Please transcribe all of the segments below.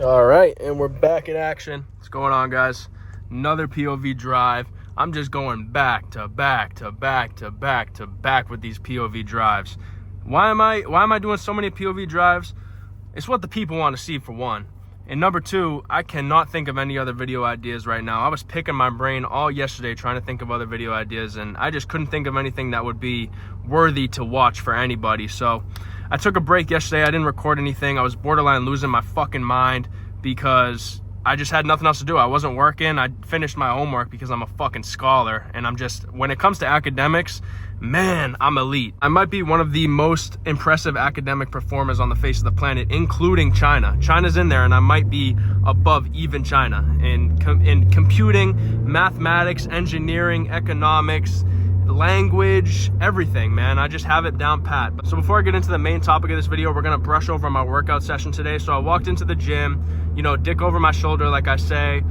All right, and we're back in action. What's going on, guys? Another POV drive. I'm just going back to back to back to back to back with these POV drives. Why am I doing so many POV drives? It's what the people want to see, for one. And number two, I cannot think of any other video ideas right now. I was picking my brain all yesterday trying to think of other video ideas, and I just couldn't think of anything that would be worthy to watch for anybody. So I took a break yesterday. I didn't record anything. I was borderline losing my fucking mind because I just had nothing else to do. I wasn't working. I finished my homework because I'm a fucking scholar, and I'm just, when it comes to academics, man, I'm elite. I might be one of the most impressive academic performers on the face of the planet, including China. China's in there, and I might be above even China in computing, mathematics, engineering, economics, language, everything, man. I just have it down pat. So before I get into the main topic of this video, we're gonna brush over my workout session today. So I walked into the gym, you know, dick over my shoulder, like I say,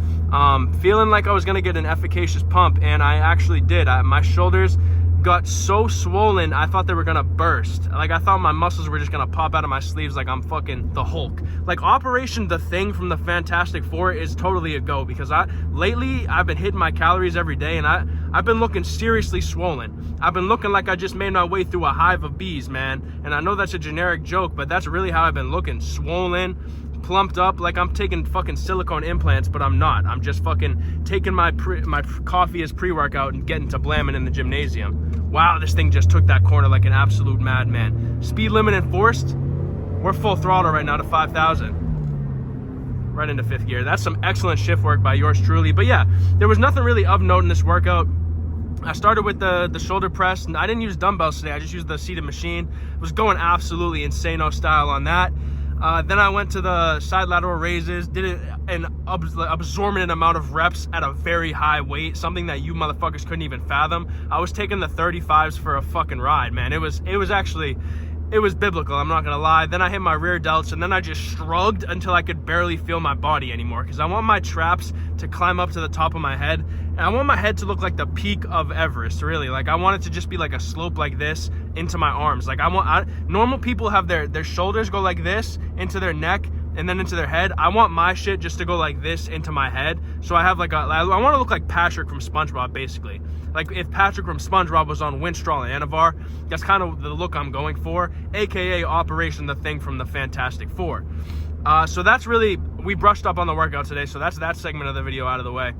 feeling like I was gonna get an efficacious pump, and I actually did. My shoulders got so swollen, I thought they were gonna burst. Like, I thought my muscles were just gonna pop out of my sleeves like I'm fucking the Hulk. Like, Operation The Thing from the Fantastic Four is totally a go, because lately I've been hitting my calories every day, and I've been looking seriously swollen. I've been looking like I just made my way through a hive of bees, man. And I know that's a generic joke, but that's really how I've been looking. Swollen, plumped up, like I'm taking fucking silicone implants, but I'm not. I'm just fucking taking my coffee as pre-workout and getting to blamming in the gymnasium. Wow, this thing just took that corner like an absolute madman. Speed limit enforced. We're full throttle right now to 5,000. Right into fifth gear. That's some excellent shift work by yours truly. But yeah, there was nothing really of note in this workout. I started with the shoulder press, and I didn't use dumbbells today. I just used the seated machine. I was going absolutely insano style on that. Then I went to the side lateral raises, did an absorbent amount of reps at a very high weight, something that you motherfuckers couldn't even fathom. I was taking the 35s for a fucking ride, man. It was biblical, I'm not gonna lie. Then I hit my rear delts, and then I just shrugged until I could barely feel my body anymore, because I want my traps to climb up to the top of my head, and I want my head to look like the peak of Everest, really. Like, I want it to just be like a slope like this into my arms. Like, normal people have their shoulders go like this into their neck and then into their head. I want my shit just to go like this into my head. So I have I want to look like Patrick from SpongeBob, basically. Like, if Patrick from SpongeBob was on Winstraw and Anavar, that's kind of the look I'm going for, aka Operation The Thing from the Fantastic Four. So that's really, we brushed up on the workout today, so that's that segment of the video out of the way.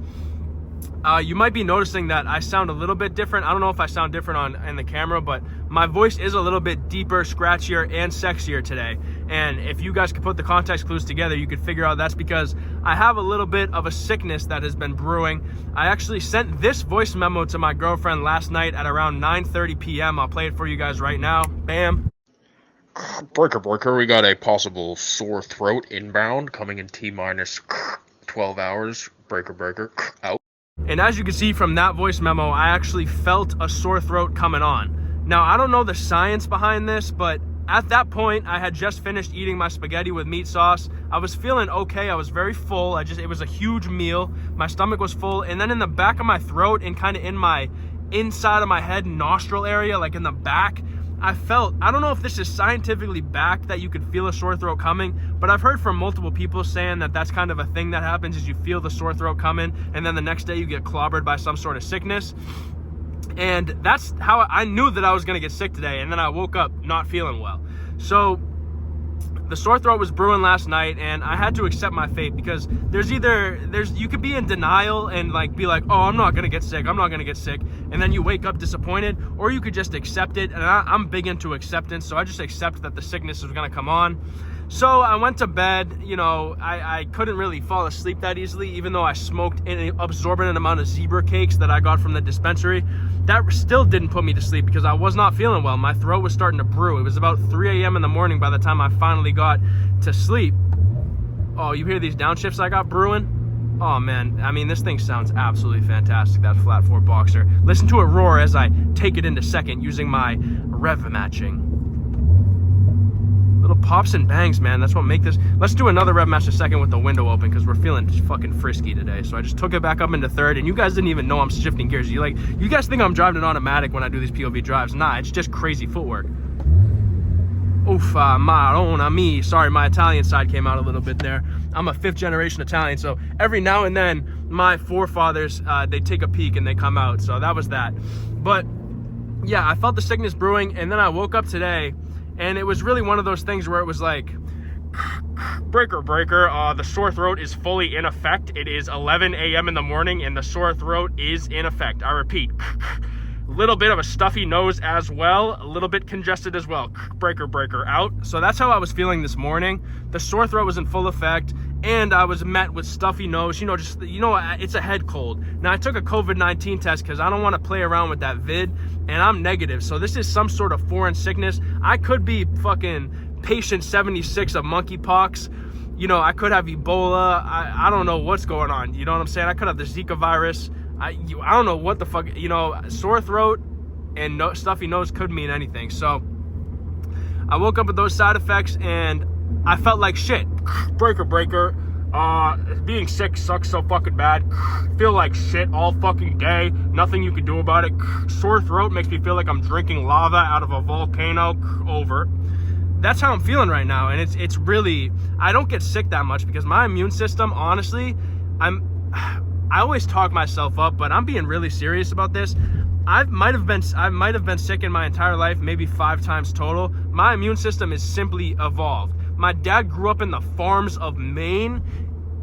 You might be noticing that I sound a little bit different. I don't know if I sound different in the camera, but my voice is a little bit deeper, scratchier, and sexier today. And if you guys could put the context clues together, you could figure out that's because I have a little bit of a sickness that has been brewing. I actually sent this voice memo to my girlfriend last night at around 9:30 p.m. I'll play it for you guys right now. Bam. Breaker, we got a possible sore throat inbound coming in T-minus 12 hours. Breaker, out. And as you can see from that voice memo, I actually felt a sore throat coming on. Now, I don't know the science behind this, but at that point, I had just finished eating my spaghetti with meat sauce. I was feeling okay. I was very full. It was a huge meal. My stomach was full. And then in the back of my throat and kind of in my inside of my head nostril area, like in the back, I don't know if this is scientifically backed that you could feel a sore throat coming, but I've heard from multiple people saying that that's kind of a thing that happens, is you feel the sore throat coming, and then the next day you get clobbered by some sort of sickness. And that's how I knew that I was gonna get sick today, and then I woke up not feeling well. So the sore throat was brewing last night, and I had to accept my fate, because you could be in denial and be like, oh, I'm not gonna get sick, and then you wake up disappointed, or you could just accept it. And I'm big into acceptance, so I just accept that the sickness was gonna come on. So I went to bed. You know, I couldn't really fall asleep that easily, even though I smoked an absorbent amount of zebra cakes that I got from the dispensary. That still didn't put me to sleep because I was not feeling well. My throat was starting to brew. It was about 3 a.m. in the morning by the time I finally got to sleep. Oh, you hear these downshifts I got brewing? Oh man, I mean, this thing sounds absolutely fantastic, that flat four boxer. Listen to it roar as I take it into second using my rev matching. Little pops and bangs, man. That's what make this. Let's do another rev match a second with the window open, because we're feeling fucking frisky today. So I just took it back up into third, and you guys didn't even know I'm shifting gears. You guys think I'm driving an automatic when I do these POV drives. Nah, it's just crazy footwork. Marona mi. Sorry, my Italian side came out a little bit there. I'm a 5th generation Italian, so every now and then my forefathers, they take a peek and they come out. So that was that. But yeah, I felt the sickness brewing, and then I woke up today, and it was really one of those things where it was like, breaker, the sore throat is fully in effect. It is 11 a.m. in the morning, and the sore throat is in effect. I repeat, little bit of a stuffy nose as well, a little bit congested as well. Breaker out. So that's how I was feeling this morning. The sore throat was in full effect, and I was met with stuffy nose. It's a head cold. Now, I took a COVID-19 test because I don't want to play around with that vid, and I'm negative. So this is some sort of foreign sickness. I could be fucking patient 76 of monkeypox. I could have Ebola. I don't know what's going on. You know what I'm saying? I could have the Zika virus. I don't know what the fuck, sore throat and stuffy nose could mean anything. So I woke up with those side effects, and I felt like shit. Breaker. Being sick sucks so fucking bad. Feel like shit all fucking day. Nothing you can do about it. Sore throat makes me feel like I'm drinking lava out of a volcano. Over. That's how I'm feeling right now, and it's really, I don't get sick that much because my immune system, honestly, I always talk myself up, but I'm being really serious about this. I might have been sick in my entire life, maybe 5 times total. My immune system is simply evolved. My dad grew up in the farms of Maine,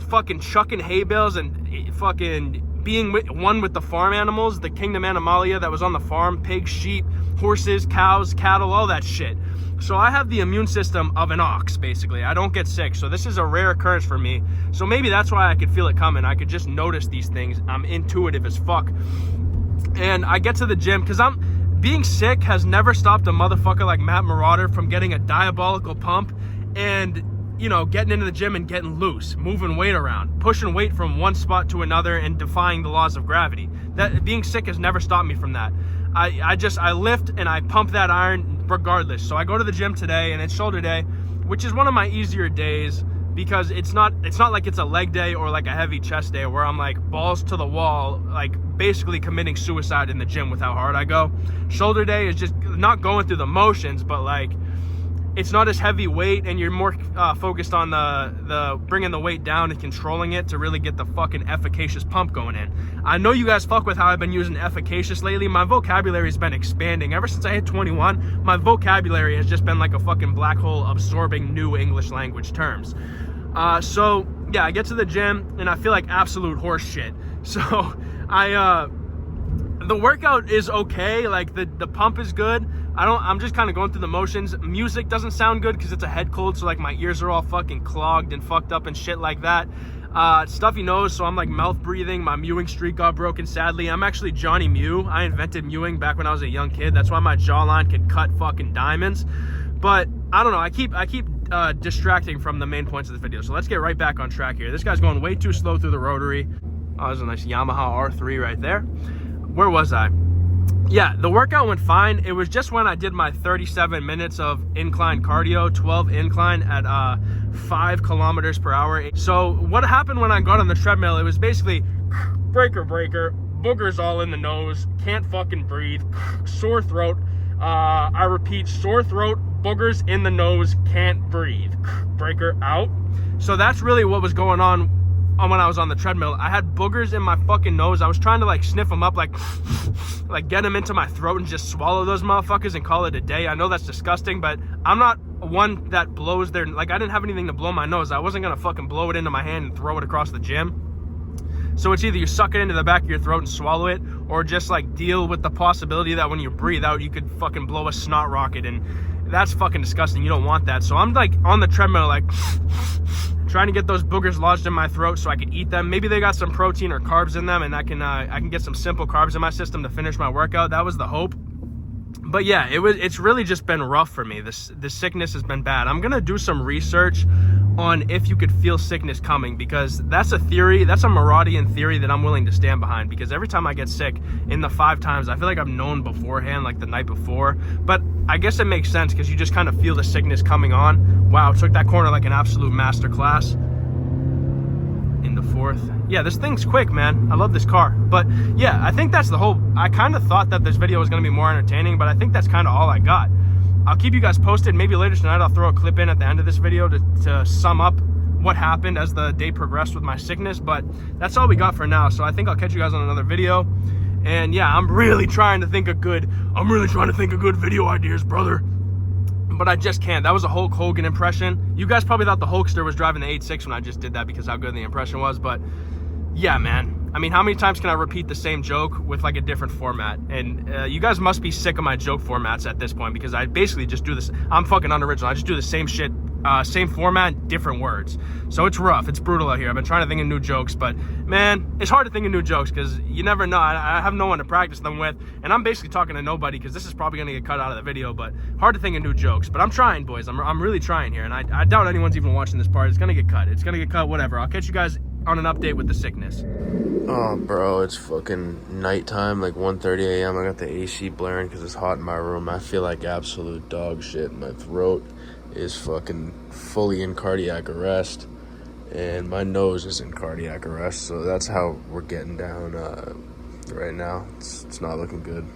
fucking chucking hay bales and fucking being one with the farm animals, the kingdom animalia that was on the farm, pigs, sheep, horses, cows, cattle, all that shit. So I have the immune system of an ox, basically. I don't get sick, so this is a rare occurrence for me. So maybe that's why I could feel it coming. I could just notice these things. I'm intuitive as fuck. And I get to the gym, because being sick has never stopped a motherfucker like Matt Marauder from getting a diabolical pump and, getting into the gym and getting loose, moving weight around, pushing weight from one spot to another and defying the laws of gravity. That being sick has never stopped me from that. I lift and I pump that iron regardless. So I go to the gym today, and it's shoulder day, which is one of my easier days because it's not like it's a leg day or like a heavy chest day where I'm like balls to the wall, like basically committing suicide in the gym with how hard I go. Shoulder day is just not going through the motions, but like it's not as heavy weight, and you're more focused on the bringing the weight down and controlling it to really get the fucking efficacious pump going in. I know you guys fuck with how I've been using efficacious lately. My vocabulary has been expanding. Ever since I hit 21, my vocabulary has just been like a fucking black hole absorbing new English language terms. So yeah, I get to the gym and I feel like absolute horse shit. So the workout is okay. Like the pump is good. I'm just kind of going through the motions. Music doesn't sound good because it's a head cold, so like my ears are all fucking clogged and fucked up and shit like that. Stuffy nose, so I'm like mouth breathing. My mewing streak got broken, sadly. I'm actually Johnny Mew. I invented mewing back when I was a young kid. That's why my jawline could cut fucking diamonds. But I don't know. I keep distracting from the main points of the video. So let's get right back on track here. This guy's going way too slow through the rotary. Oh, there's a nice Yamaha R3 right there. Where was I? Yeah, the workout went fine. It was just when I did my 37 minutes of incline cardio, 12 incline at 5 kilometers per hour. So what happened when I got on the treadmill, it was basically breaker, boogers all in the nose, can't fucking breathe, sore throat. I repeat, sore throat, boogers in the nose, can't breathe, breaker out. So that's really what was going on when I was on the treadmill. I had boogers in my fucking nose. I was trying to like sniff them up, like get them into my throat and just swallow those motherfuckers and call it a day. I know that's disgusting, but I'm not one that blows their, like I didn't have anything to blow my nose. I wasn't gonna fucking blow it into my hand and throw it across the gym. So it's either you suck it into the back of your throat and swallow it, or just like deal with the possibility that when you breathe out, you could fucking blow a snot rocket, and that's fucking disgusting. You don't want that. So I'm like on the treadmill, like trying to get those boogers lodged in my throat so I can eat them. Maybe they got some protein or carbs in them, and I can get some simple carbs in my system to finish my workout. That was the hope. But yeah, it's really just been rough for me. The sickness has been bad. I'm gonna do some research on if you could feel sickness coming, because that's a theory, that's a Maraudian theory that I'm willing to stand behind, because every time I get sick in the 5 times, I feel like I've known beforehand, like the night before. But I guess it makes sense because you just kind of feel the sickness coming on. Wow, took that corner like an absolute master class. In the 4th. Yeah, this thing's quick, man. I love this car. But yeah, I think that's the whole, I kind of thought that this video was going to be more entertaining, but I think that's kind of all I got. I'll keep you guys posted. Maybe later tonight I'll throw a clip in at the end of this video to sum up what happened as the day progressed with my sickness. But that's all we got for now. So I think I'll catch you guys on another video. And yeah, I'm really trying to think of good video ideas, brother. But I just can't. That was a Hulk Hogan impression. You guys probably thought the Hulkster was driving the 86 when I just did that because how good the impression was. But yeah, man. I mean, how many times can I repeat the same joke with like a different format? And you guys must be sick of my joke formats at this point because I basically just do this. I'm fucking unoriginal. I just do the same shit, same format, different words. So it's rough. It's brutal out here. I've been trying to think of new jokes, but man, it's hard to think of new jokes because you never know. I have no one to practice them with, and I'm basically talking to nobody because this is probably going to get cut out of the video, but hard to think of new jokes. But I'm trying, boys. I'm really trying here, and I doubt anyone's even watching this part. It's going to get cut. It's going to get cut, whatever. I'll catch you guys on an update with the sickness. Oh, bro, it's fucking nighttime, like 1:30 a.m. I got the AC blaring because it's hot in my room. I feel like absolute dog shit. My throat is fucking fully in cardiac arrest, and my nose is in cardiac arrest. So that's how we're getting down right now. It's not looking good.